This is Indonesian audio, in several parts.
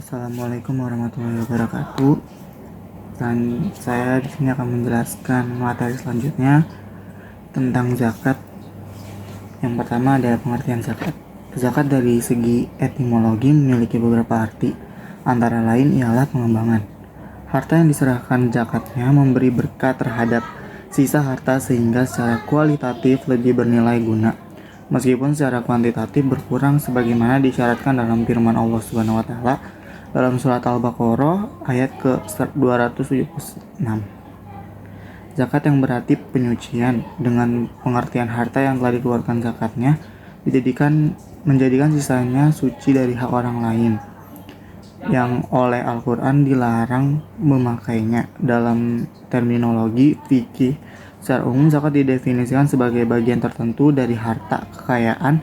Assalamualaikum warahmatullahi wabarakatuh. Dan saya di sini akan menjelaskan materi selanjutnya tentang zakat. Yang pertama adalah pengertian zakat. Zakat dari segi etimologi memiliki beberapa arti. Antara lain ialah pengembangan. Harta yang diserahkan zakatnya memberi berkat terhadap sisa harta sehingga secara kualitatif lebih bernilai guna. Meskipun secara kuantitatif berkurang sebagaimana disyaratkan dalam firman Allah Subhanahu wa taala dalam surat Al-Baqarah ayat ke-276. Zakat yang berarti penyucian dengan pengertian harta yang telah dikeluarkan zakatnya menjadikan sisanya suci dari hak orang lain yang oleh Al-Quran dilarang memakainya. Dalam terminologi fikih, secara umum zakat didefinisikan sebagai bagian tertentu dari harta kekayaan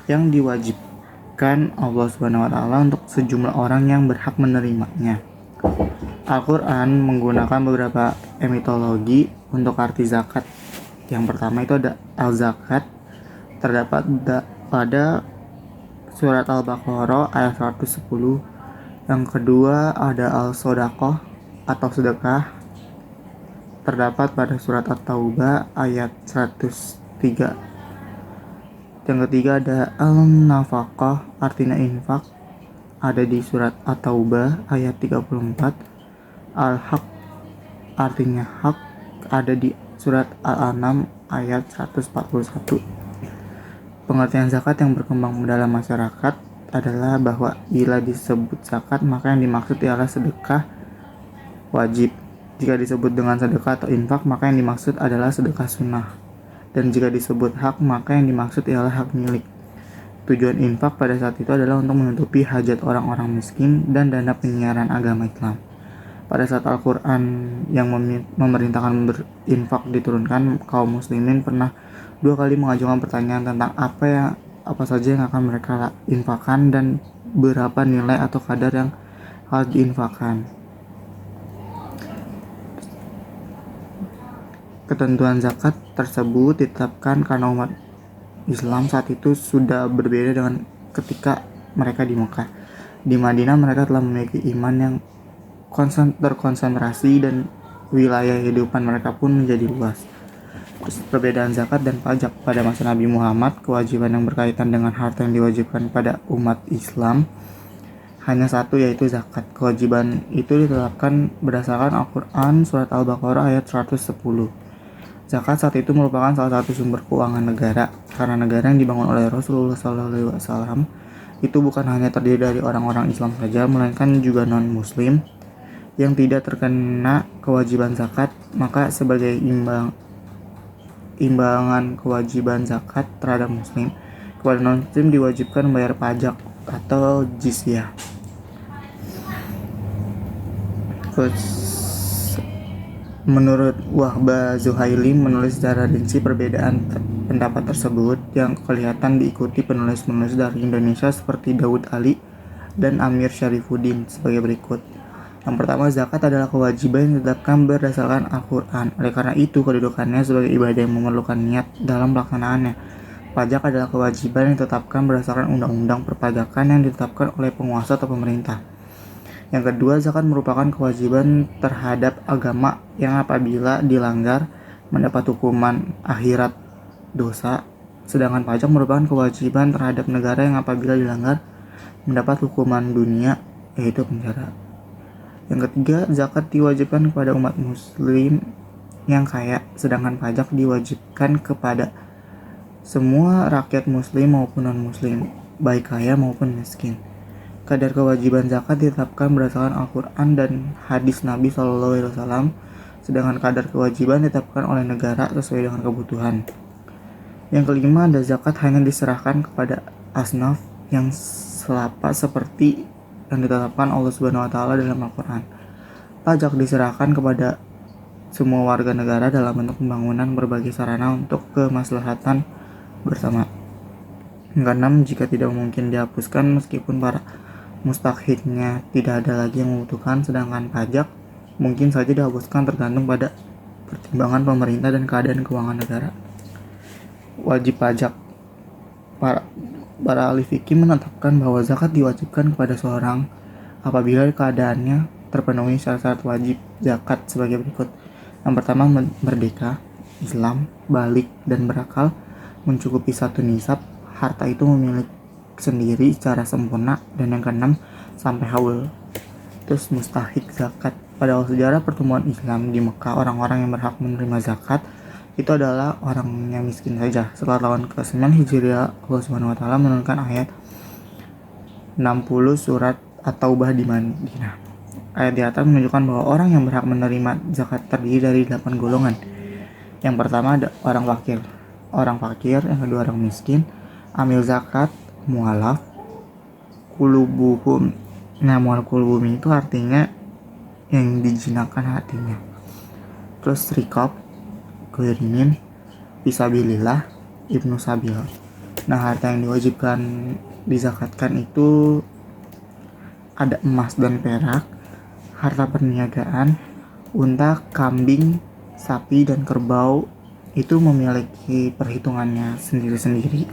yang diwajibkan Allah Subhanahu wa taala untuk sejumlah orang yang berhak menerimanya. Al-Quran menggunakan beberapa etimologi untuk arti zakat. Yang pertama itu ada al-zakat, terdapat pada surat Al-Baqarah ayat 110. Yang kedua ada al-sodaqah atau sedekah, terdapat pada surat At-Taubah ayat 103. Yang ketiga ada al-nafaqah, artinya infak, ada di surat At-Taubah ayat 34. Al-haq, artinya hak, ada di surat Al-An'am ayat 141. Pengertian zakat yang berkembang dalam masyarakat adalah bahwa bila disebut zakat maka yang dimaksud ialah sedekah wajib. Jika disebut dengan sedekah atau infak maka yang dimaksud adalah sedekah sunnah. Dan jika disebut hak maka yang dimaksud ialah hak milik. Tujuan infak pada saat itu adalah untuk menutupi hajat orang-orang miskin dan dana penyiaran agama Islam. Pada saat Al-Quran yang memerintahkan berinfak diturunkan, kaum muslimin pernah 2 kali mengajukan pertanyaan tentang apa saja yang akan mereka infakkan dan berapa nilai atau kadar yang harus diinfakkan. Ketentuan zakat tersebut ditetapkan karena umat Islam saat itu sudah berbeda dengan ketika mereka di Mekah. Di Madinah mereka telah memiliki iman yang terkonsentrasi dan wilayah kehidupan mereka pun menjadi luas. Perbedaan zakat dan pajak pada masa Nabi Muhammad, kewajiban yang berkaitan dengan harta yang diwajibkan pada umat Islam hanya satu, yaitu zakat. Kewajiban itu ditetapkan berdasarkan Al-Quran surat Al-Baqarah ayat 110. Zakat saat itu merupakan salah satu sumber keuangan negara, karena negara yang dibangun oleh Rasulullah SAW itu bukan hanya terdiri dari orang-orang Islam saja, melainkan juga non-Muslim yang tidak terkena kewajiban zakat. Maka sebagai imbangan kewajiban zakat terhadap Muslim, kepada non-Muslim diwajibkan membayar pajak atau jizyah. Menurut Wahbah Zuhaili menulis secara rinci perbedaan pendapat tersebut yang kelihatan diikuti penulis-penulis dari Indonesia seperti Daud Ali dan Amir Syarifuddin sebagai berikut. Yang pertama, zakat adalah kewajiban yang ditetapkan berdasarkan Al-Quran. Oleh karena itu, kedudukannya sebagai ibadah yang memerlukan niat dalam pelaksanaannya. Pajak adalah kewajiban yang ditetapkan berdasarkan undang-undang perpajakan yang ditetapkan oleh penguasa atau pemerintah. Yang kedua, zakat merupakan kewajiban terhadap agama yang apabila dilanggar mendapat hukuman akhirat dosa, sedangkan pajak merupakan kewajiban terhadap negara yang apabila dilanggar mendapat hukuman dunia, yaitu penjara. Yang ketiga, zakat diwajibkan kepada umat muslim yang kaya, sedangkan pajak diwajibkan kepada semua rakyat muslim maupun non-muslim, baik kaya maupun miskin. Kadar kewajiban zakat ditetapkan berdasarkan Al-Quran dan hadis Nabi SAW, sedangkan kadar kewajiban ditetapkan oleh negara sesuai dengan kebutuhan. Yang kelima, ada zakat hanya diserahkan kepada asnaf yang selapa seperti yang ditetapkan Allah Subhanahu wa taala dalam Al-Quran. Pajak diserahkan kepada semua warga negara dalam bentuk pembangunan berbagai sarana untuk kemaslahatan bersama. Yang keenam, jika tidak mungkin dihapuskan meskipun para mustakhidnya tidak ada lagi yang membutuhkan, sedangkan pajak mungkin saja dihapuskan tergantung pada pertimbangan pemerintah dan keadaan keuangan negara. Wajib pajak. Para ahli fikih menetapkan bahwa zakat diwajibkan kepada seorang apabila keadaannya terpenuhi syarat-syarat wajib zakat sebagai berikut. Yang pertama, merdeka, Islam, balik, dan berakal, mencukupi satu nisab, harta itu memiliki sendiri secara sempurna, dan yang keenam, sampai haul. Terus mustahik zakat. Pada awal sejarah pertumbuhan Islam di Mekah, orang-orang yang berhak menerima zakat itu adalah orang yang miskin saja. Setelah tahun ke-9 Hijriah, Allah Subhanahu wa taala menurunkan ayat 60 surat At-Taubah di Madinah. Ayat di atas menunjukkan bahwa orang yang berhak menerima zakat terdiri dari 8 golongan. Yang pertama ada orang fakir, yang kedua orang miskin, amil zakat, mualaf, kulubuhum. Nah, mualaf kulubuhum itu artinya yang dijinakan hatinya. Terus rikab, gharimin, fisabilillah, ibnu sabil. Nah, harta yang diwajibkan dizakatkan itu ada emas dan perak, harta perniagaan, unta, kambing, sapi, dan kerbau itu memiliki perhitungannya sendiri-sendiri.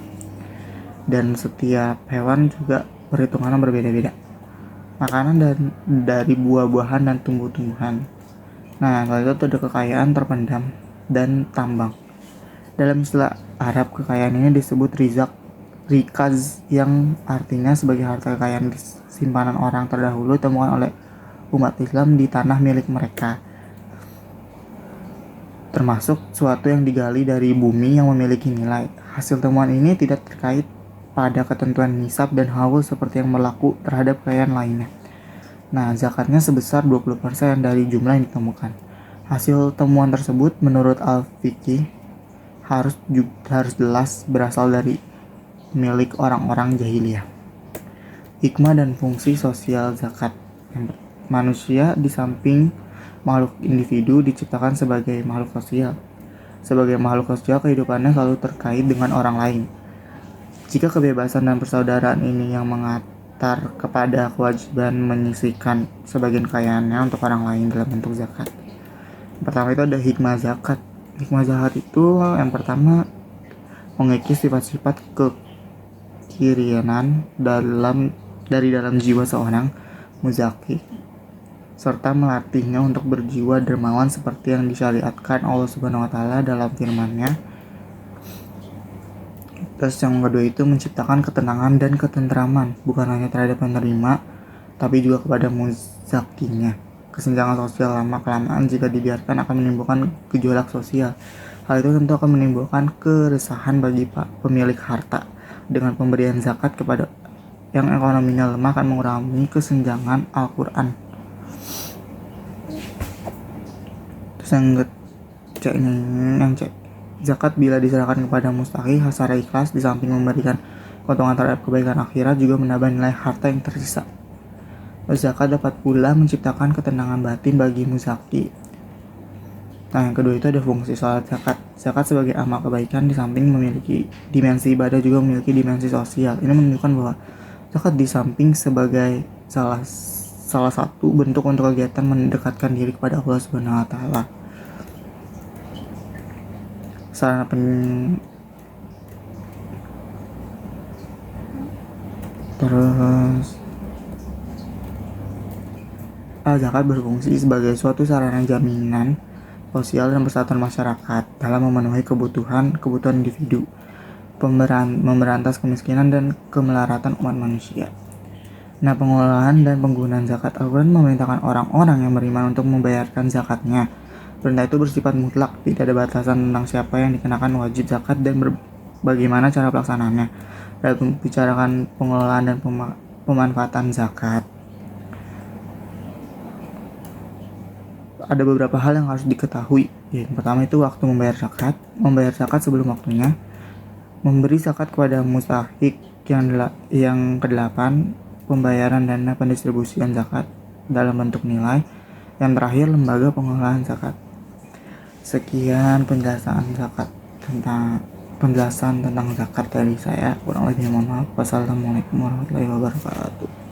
Dan setiap hewan juga perhitungannya berbeda-beda. Makanan dari buah-buahan dan tumbuh-tumbuhan. Nah, lalu itu ada kekayaan terpendam dan tambang. Dalam istilah Arab, kekayaan ini disebut rikaz, yang artinya sebagai harta kekayaan simpanan orang terdahulu ditemukan oleh umat Islam di tanah milik mereka, termasuk suatu yang digali dari bumi yang memiliki nilai. Hasil temuan ini tidak terkait pada ketentuan nisab dan haul seperti yang berlaku terhadap kekayaan lainnya. Nah, zakatnya sebesar 20% dari jumlah yang ditemukan. Hasil temuan tersebut menurut Al-Fiqih harus jelas berasal dari milik orang-orang jahiliyah. Hikmah dan fungsi sosial zakat. Manusia di samping makhluk individu diciptakan sebagai makhluk sosial. Sebagai makhluk sosial, kehidupannya selalu terkait dengan orang lain. Jika kebebasan dan persaudaraan ini yang mengantar kepada kewajiban menyisihkan sebagian kekayaannya untuk orang lain dalam bentuk zakat. Pertama itu ada hikmah zakat. Hikmah zakat itu yang pertama mengikis sifat-sifat kekirianan dari dalam jiwa seorang muzaki, serta melatihnya untuk berjiwa dermawan seperti yang disyariatkan Allah Subhanahu wa taala dalam firman-Nya. Terus yang kedua itu menciptakan ketenangan dan ketentraman bukan hanya terhadap penerima tapi juga kepada muzakinya. Kesenjangan sosial lama-kelamaan jika dibiarkan akan menimbulkan gejolak sosial. Hal itu tentu akan menimbulkan keresahan bagi pemilik harta. Dengan pemberian zakat kepada yang ekonominya lemah akan mengurangi kesenjangan Al-Quran. Terus yang C, zakat bila diserahkan kepada mustahik secara ikhlas, di samping memberikan keuntungan terhadap kebaikan akhirat, juga menambah nilai harta yang tersisa. Zakat dapat pula menciptakan ketenangan batin bagi muzaki. Nah, yang kedua itu ada fungsi salat zakat. Zakat sebagai amal kebaikan di samping memiliki dimensi ibadah juga memiliki dimensi sosial. Ini menunjukkan bahwa zakat di samping sebagai salah satu bentuk untuk kegiatan mendekatkan diri kepada Allah Subhanahu wa taala. Zakat berfungsi sebagai suatu sarana jaminan sosial dan persatuan masyarakat dalam memenuhi kebutuhan individu, memberantas kemiskinan dan kemelaratan umat manusia. Nah, pengelolaan dan penggunaan zakat Al-Quran memerintahkan orang-orang yang beriman untuk membayarkan zakatnya. Perintah itu bersifat mutlak, tidak ada batasan tentang siapa yang dikenakan wajib zakat dan bagaimana cara pelaksanaannya. Dalam membicarakan pengelolaan dan pemanfaatan zakat, ada beberapa hal yang harus diketahui. Yang pertama itu waktu membayar zakat sebelum waktunya, memberi zakat kepada mustahik. Yang kedelapan, pembayaran dana pendistribusian zakat dalam bentuk nilai. Yang terakhir, lembaga pengelolaan zakat. Sekian penjelasan tentang zakat dari saya. Kurang lebih mohon maaf. Wassalamualaikum warahmatullahi wabarakatuh.